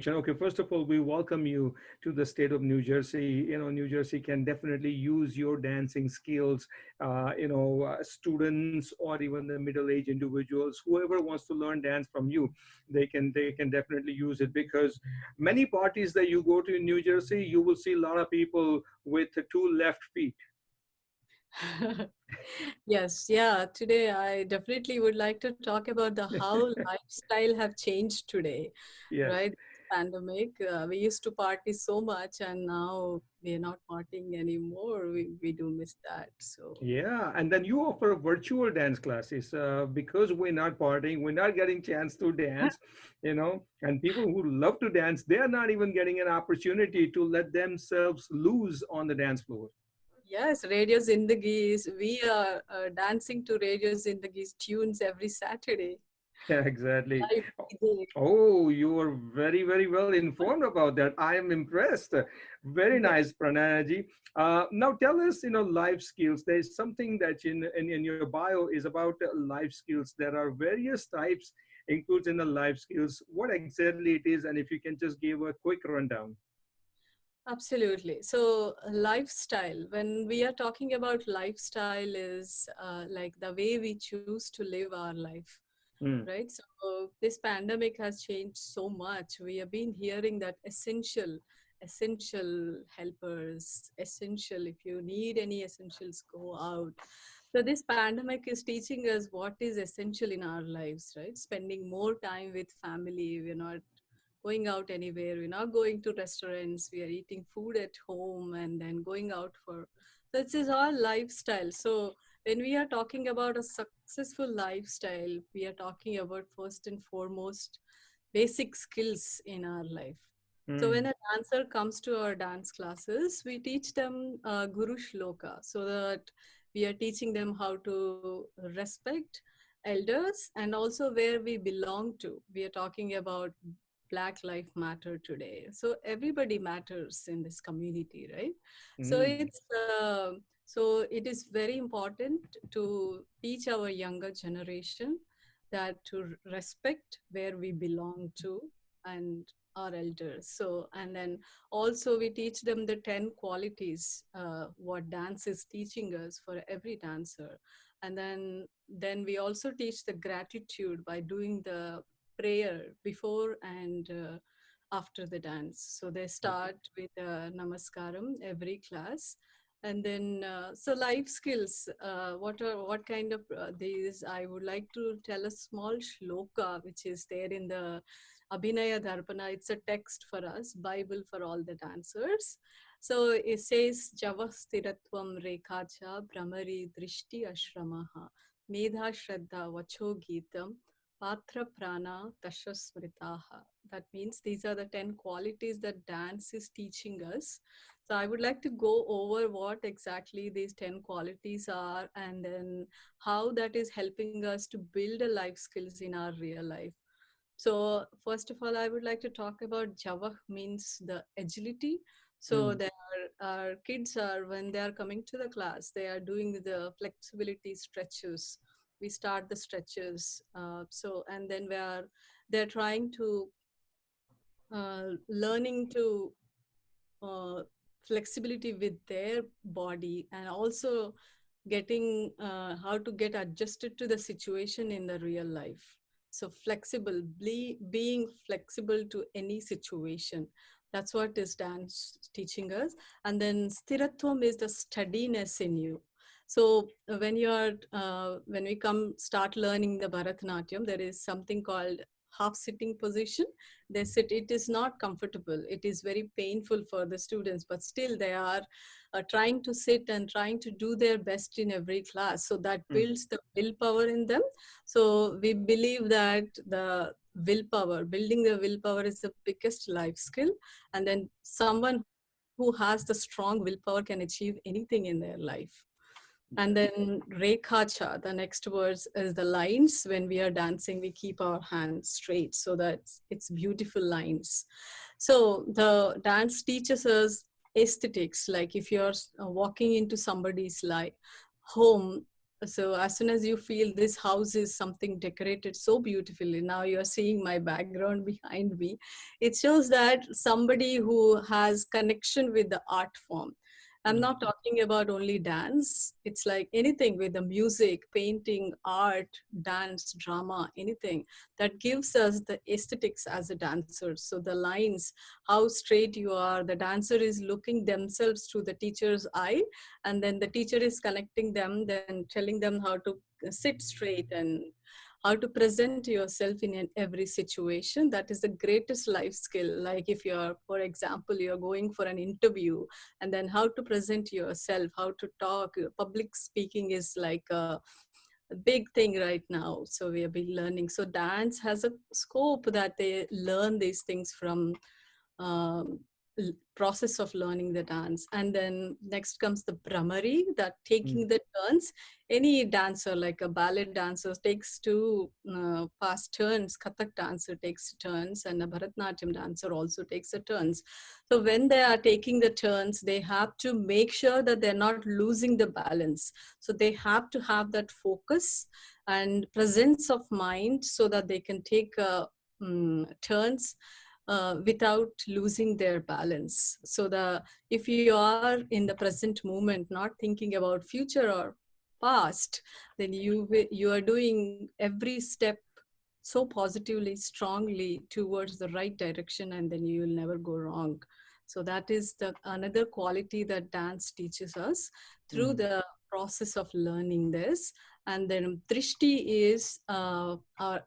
Okay, first of all, we welcome you to the state of New Jersey. New Jersey can definitely use your dancing skills. Students or even the middle-aged individuals, whoever wants to learn dance from you, they can definitely use it, because many parties that you go to in New Jersey, you will see a lot of people with two left feet. Yes, yeah. Today, I definitely would like to talk about the how lifestyle have changed today, Yes. right? Pandemic. We used to party so much, and now we are not partying anymore. We do miss that. So Yeah, and then you offer virtual dance classes because we're not partying, we're not getting chance to dance, and people who love to dance, they are not even getting an opportunity to let themselves loose on the dance floor. yes, Radio Zindagi is we are dancing to Radio Zindagi's tunes every Saturday. Yeah, exactly. Live DJ. Oh, you are very, very well informed about that. I am impressed. Very Yeah. nice, Pranayaji. Now tell us, life skills. There's something that in your bio is about life skills. There are various types includes in the life skills. What exactly it is, and if you can just give a quick rundown. Absolutely. So, lifestyle, when we are talking about lifestyle, is like the way we choose to live our life, Mm, right? So, this pandemic has changed so much. We have been hearing that essential helpers, essential, if you need any essentials, go out. So, this pandemic is teaching us what is essential in our lives, right? Spending more time with family. We're not going out anywhere. We're not going to restaurants. We are eating food at home and then going out for. So this is our lifestyle. So when we are talking about a successful lifestyle, we are talking about first and foremost basic skills in our life. So when mm, a dancer comes to our dance classes, we teach them Guru Shloka, so that we are teaching them how to respect elders and also where we belong to. We are talking about Black Life Matter today. So everybody matters in this community, right? So mm. it is very important to teach our younger generation that to respect where we belong to and our elders. So and then also we teach them the 10 qualities what dance is teaching us for every dancer. And then we also teach the gratitude by doing the prayer before and after the dance. So they Okay. start with namaskaram every class, and then so life skills. What kind of these? I would like to tell a small shloka which is there in the Abhinaya Dharpana. It's a text for us, Bible for all the dancers. So it says Java Stiratvam Rekhacha Brahmari Drishti Ashramaha Medha Shraddha Vacho Geetam Patra Prana Tashasmritaha. That means these are the 10 qualities that dance is teaching us. So I would like to go over what exactly these 10 qualities are and then how that is helping us to build a life skills in our real life. So first of all, I would like to talk about Javak means the agility. So Mm, there our kids are when they are coming to the class, they are doing the flexibility stretches. We start the stretches. So and then they're trying to learning to uh, flexibility with their body and also getting how to get adjusted to the situation in the real life. So flexible, being flexible to any situation. That's what is dance teaching us. And then stiratvam is the steadiness in you. So when we come start learning the Bharatanatyam, there is something called half sitting position. They sit, it is not comfortable, it is very painful for the students, but still they are trying to sit and trying to do their best in every class, so that mm. builds the willpower in them. So we believe that the willpower, building the willpower is the biggest life skill. And then someone who has the strong willpower can achieve anything in their life. And Yes. then rekhacha, the next words is the lines. When we are dancing, we keep our hands straight so that it's beautiful lines. So the dance teaches us aesthetics. Like if you're walking into somebody's home, So as soon as you feel this house is something decorated so beautifully, now you're seeing my background behind me. It shows that somebody who has connection with the art form. I'm Mm, not talking about only dance. It's like anything with the music, painting, art, dance, drama, anything that gives us the aesthetics as a dancer. So the lines, how straight you are, the dancer is looking themselves through the teacher's eye, and then the teacher is connecting them, then telling them how to sit straight and how to present yourself in every situation. That is the greatest life skill. Like if you're, for example, you're going for an interview, and then how to present yourself, how to talk. Public speaking is like a big thing right now, so we have been learning. So dance has a scope that they learn these things from, um, process of learning the dance. And then next comes the brahmari, that mm, taking the turns. Any dancer, like a ballet dancer, takes two fast turns. Kathak dancer takes turns, and a Bharatnatyam dancer also takes the turns. So when they are taking the turns, they have to make sure that they're not losing the balance. So they have to have that focus and presence of mind so that they can take turns without losing their balance. So the if you are in the present moment, not thinking about future or past, then you are doing every step so positively, strongly towards the right direction, and then you will never go wrong. So that is the another quality that dance teaches us through mm, the process of learning this. And then drishti is our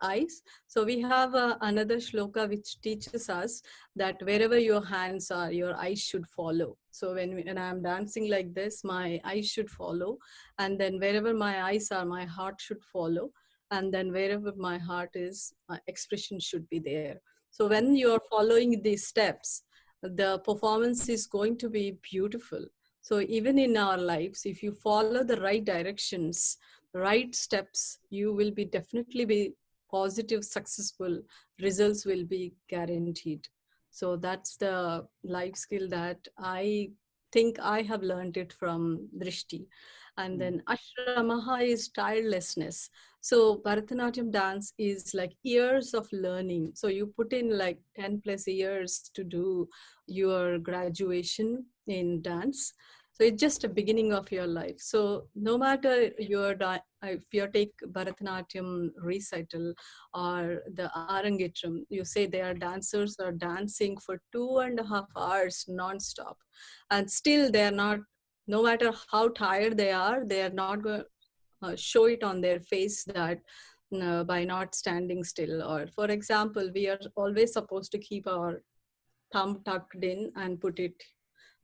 eyes. So we have another shloka which teaches us that wherever your hands are, your eyes should follow. So when I'm dancing like this, my eyes should follow. And then wherever my eyes are, my heart should follow. And then wherever my heart is, my expression should be there. So when you're following these steps, the performance is going to be beautiful. So even in our lives, if you follow the right directions, right steps, you will be definitely be positive, successful. Results will be guaranteed. So that's the life skill that I think I have learned it from Drishti. And mm, then Ashramaha is tirelessness. So Bharatanatyam dance is like years of learning. So you put in like 10 plus years to do your graduation in dance. So it's just a beginning of your life. So no matter if you take Bharatanatyam recital or the Arangetram, you say their dancers are dancing for 2.5 hours non-stop. And still they're not, no matter how tired they are not going show it on their face that by not standing still. Or for example, we are always supposed to keep our thumb tucked in and put it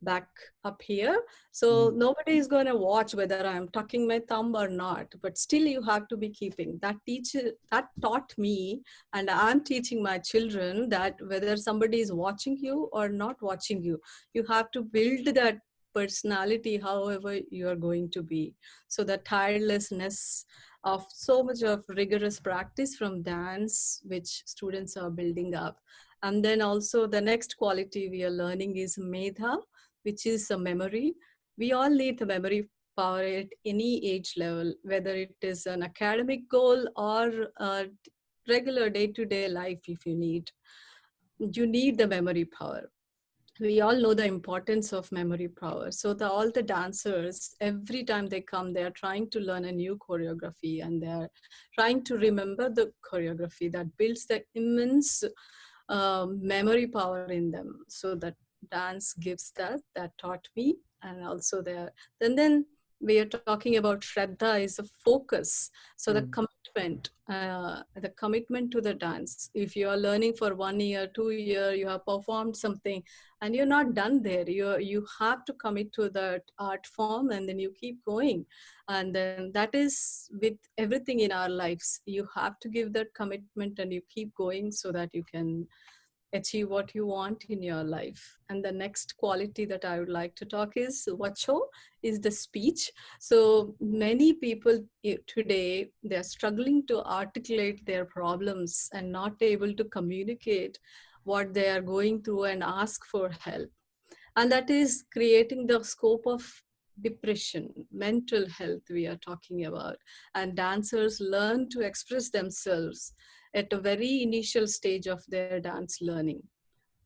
back up here. So mm, nobody is going to watch whether I'm tucking my thumb or not, but still you have to be keeping that. Teacher that taught me, and I'm teaching my children, that whether somebody is watching you or not watching you, you have to build that personality however you are going to be. So the tirelessness of so much of rigorous practice from dance which students are building up. And then also the next quality we are learning is medha, which is a memory. We all need the memory power at any age level, whether it is an academic goal or a regular day-to-day life. If you need the memory power. We all know the importance of memory power. So all the dancers, every time they come, they are trying to learn a new choreography, and they're trying to remember the choreography that builds the immense memory power in them. So that dance gives that taught me. And also there, then we are talking about shraddha is a focus. So mm, the commitment to the dance. If you are learning for 1 year, 2 year, you have performed something, and you're not done there. You have to commit to that art form, and then you keep going. And then that is with everything in our lives. You have to give that commitment, and you keep going so that you can achieve what you want in your life. And the next quality that I would like to talk is vacho, is the speech. So many people today, they're struggling to articulate their problems and not able to communicate what they are going through and ask for help. And that is creating the scope of depression, mental health we are talking about. And dancers learn to express themselves at a very initial stage of their dance learning,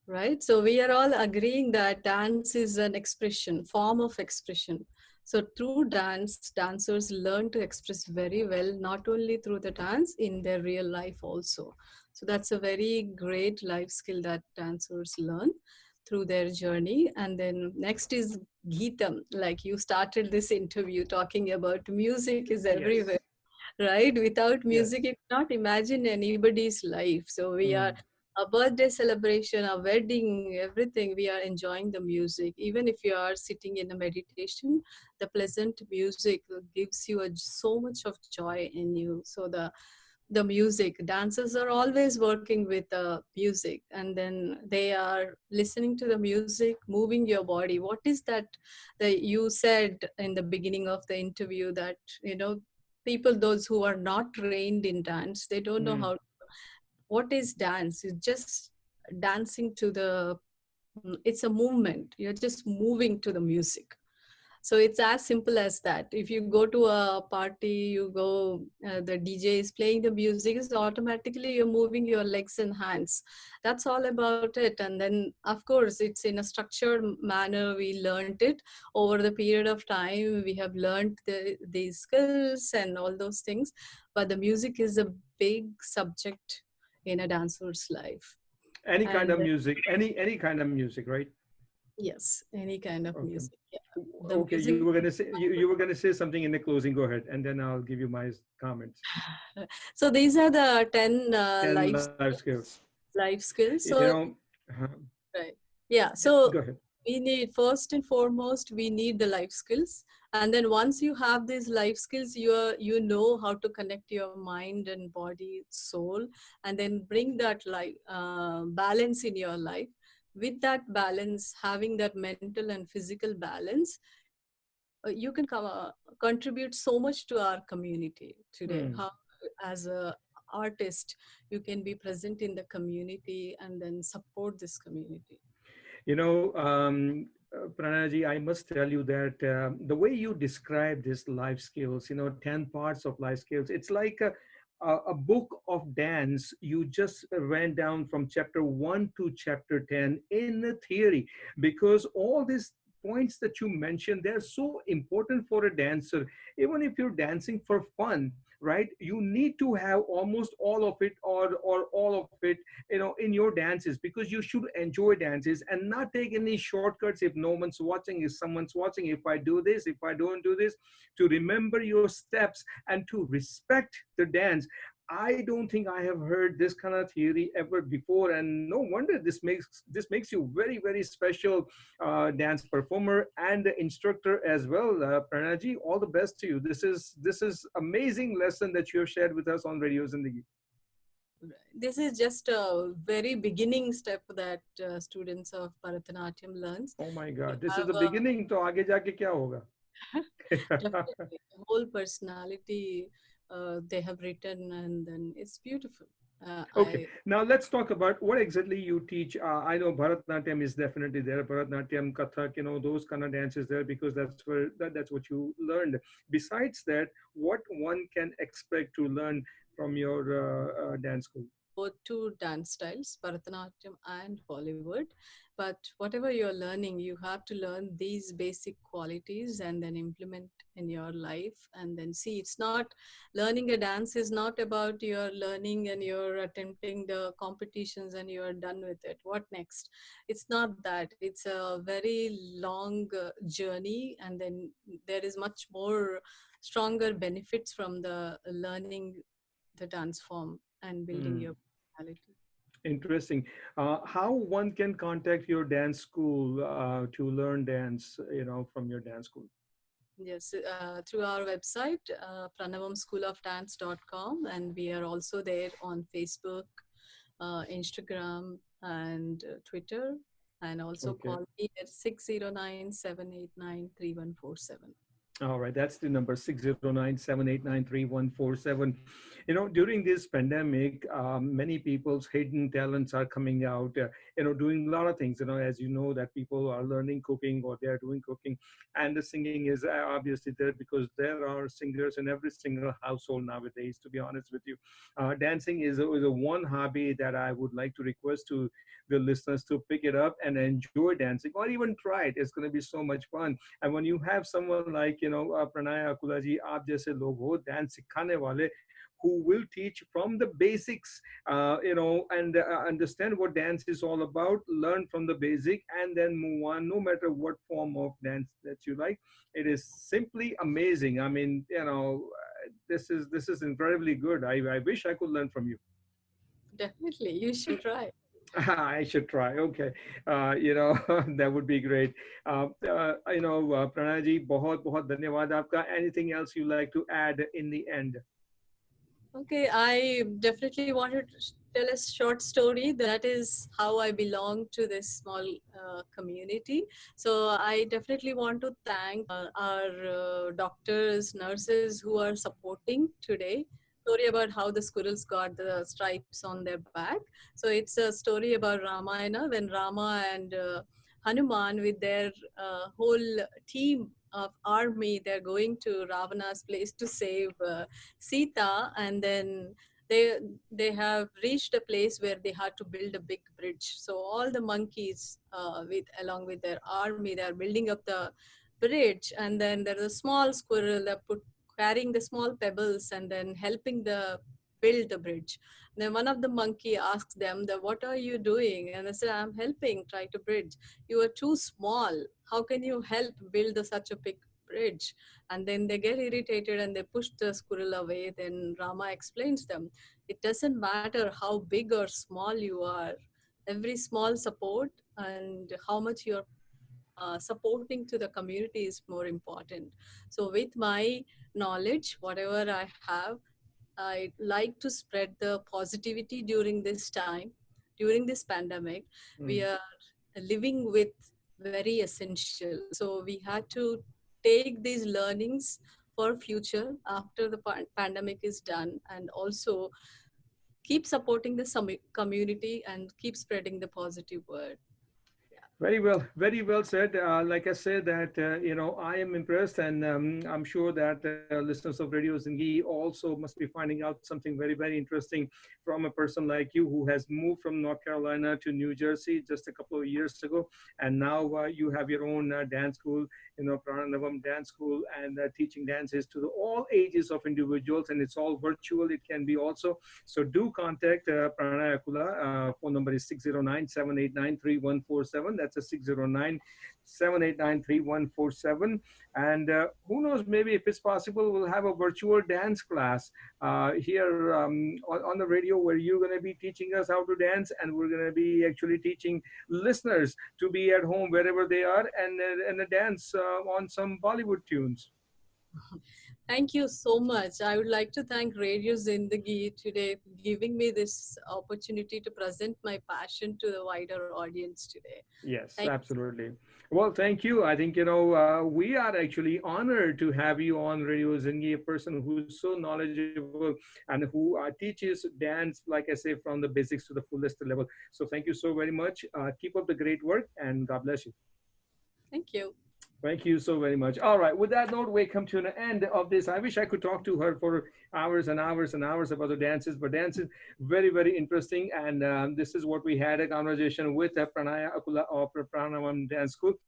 right? So we are all agreeing that dance is an expression, form of expression. So through dance, dancers learn to express very well, not only through the dance, in their real life also. So that's a very great life skill that dancers learn through their journey. And then next is Geetam. Like you started this interview talking about music is everywhere, Yes. right? Without music, Yes. you cannot imagine anybody's life. So we are Mm. a birthday celebration, a wedding, everything. We are enjoying the music. Even if you are sitting in a meditation, the pleasant music gives you so much of joy in you. So the music, dancers are always working with the music, and then they are listening to the music, moving your body. What is that that you said in the beginning of the interview, that people, those who are not trained in dance, they don't know Mm. how, what is dance. It's just dancing to the, it's a movement, you're just moving to the music. So it's as simple as that. If you go to a party, you go, the DJ is playing the music, is automatically you're moving your legs and hands. That's all about it. And then of course it's in a structured manner. We learned it over the period of time. We have learned these skills and all those things. But the music is a big subject in a dancer's life. Any kind And of music, any kind of music, right? yes, any kind of Okay. music. Yeah. The Okay, music. you were gonna say something in the closing. Go ahead, and then I'll give you my comments. So these are the 10 10 life skills. life skills. You So know, right, yeah. So go ahead. we need, first and foremost, we need the life skills. And then once you have these life skills, you know how to connect your mind and body, soul, and then bring that life balance in your life. With that balance, having that mental and physical balance, you can contribute so much to our community today. Hmm. How, as a artist, you can be present in the community and then support this community. You know, Pranaji, I must tell you that the way you describe this life skills, 10 parts of life skills, it's like a book of dance. You just ran down from chapter 1 to chapter 10 in the theory, because all these points that you mentioned, they're so important for a dancer. Even if you're dancing for fun, right, you need to have almost all of it, or all of it, in your dances, because you should enjoy dances and not take any shortcuts. If no one's watching, if someone's watching, if I do this, if I don't do this, to remember your steps and to respect the dance. I don't think I have heard this kind of theory ever before, and no wonder this makes you very, very special dance performer and instructor as well. Pranaji, all the best to you. This is amazing lesson that you have shared with us on Radio Zindagi. This is just a very beginning step that students of Bharatanatyam learns. Oh my We God, this is have the beginning. तो आगे जाके क्या होगा? definitely the whole personality they have written, and then it's beautiful. Okay, I now let's talk about what exactly you teach. I know Bharatnatyam is definitely there. Bharatnatyam, Kathak, those kind of dances there, because that's what you learned. Besides that, what one can expect to learn from your dance school? both two dance styles, Bharatanatyam and Bollywood. But whatever you're learning, you have to learn these basic qualities and then implement in your life. And then see, it's not, learning a dance is not about you're learning and you're attempting the competitions and you're done with it. What next? It's not that. It's a very long journey, and then there is much more stronger benefits from the learning the dance form and building Hmm. your personality. Interesting. How one can contact your dance school to learn dance, from your dance school? Yes, through our website, pranavamschoolofdance.com, and we are also there on Facebook, Instagram, and Twitter, and also Okay. call me at 609-789-3147. All right, that's the number 609-789-3147. During this pandemic, many people's hidden talents are coming out, doing a lot of things, as you know, that people are learning cooking or they are doing cooking. And the singing is obviously there because there are singers in every single household nowadays, to be honest with you. Dancing is a one hobby that I would like to request to the listeners to pick it up and enjoy dancing or even try it. It's going to be so much fun. And when you have someone like, Pranaya, Akula ji, aap jaise log ho, dance sikhane wale, who will teach from the basics, and understand what dance is all about, learn from the basic, and then move on, no matter what form of dance that you like. It is simply amazing. I mean, this is incredibly good. I wish I could learn from you. Definitely, you should try. I should try. Okay, that would be great. Pranay ji, बहुत बहुत धन्यवाद आपका. Anything else you like to add in the end? Okay, I definitely wanted to tell a short story. That is how I belong to this small community. So I definitely want to thank our doctors, nurses who are supporting today. Story about how the squirrels got the stripes on their back. So it's a story about Ramayana when Rama and Hanuman with their whole team of army, they're going to Ravana's place to save Sita, and then they they have reached a place where they had to build a big bridge. So all the monkeys, with along with their army, they are building up the bridge, and then there's a small squirrel that put carrying the small pebbles and then helping the build the bridge. Then one of the monkey asks them that what are you doing, and they said I'm helping try to bridge. You are too small, how can you help build such a big bridge? And then they get irritated and they push the squirrel away. Then Rama explains them, it doesn't matter how big or small you are, every small support and how much you're supporting to the community is more important. So with my knowledge, whatever I have, I like to spread the positivity during this time, during this pandemic. We Mm. are living with very essential. So we had to take these learnings for future after the pandemic is done, and also keep supporting the community and keep spreading the positive word. Yeah. Very well said. Like I said, that I am impressed, and I'm sure that listeners of Radio Zindagi also must be finding out something very interesting from a person like you who has moved from North Carolina to New Jersey just a couple of years ago, and now you have your own dance school, Prananavam Dance School, and teaching dances to all ages of individuals, and it's all virtual. It can be also. So do contact Pranaya Akula. Phone number is 609-789-3147. That's a 609-789-3147. And who knows, maybe if it's possible, we'll have a virtual dance class here on the radio where you're going to be teaching us how to dance, and we're going to be actually teaching listeners to be at home wherever they are and dance on some Bollywood tunes. Thank you so much. I would like to thank Radio Zindagi today for giving me this opportunity to present my passion to the wider audience today. Yes, Thank absolutely. Well, thank you. I think, we are actually honored to have you on Radio Zingi, a person who's so knowledgeable and who teaches dance, like I say, from the basics to the fullest level. So thank you so very much. Keep up the great work, and God bless you. Thank you. Thank you so very much. All right. With that note, we come to an end of this. I wish I could talk to her for hours and hours and hours about the dances, but dance is very interesting. And this is what we had a conversation with Pranaya Akula of Pranayam Dance School.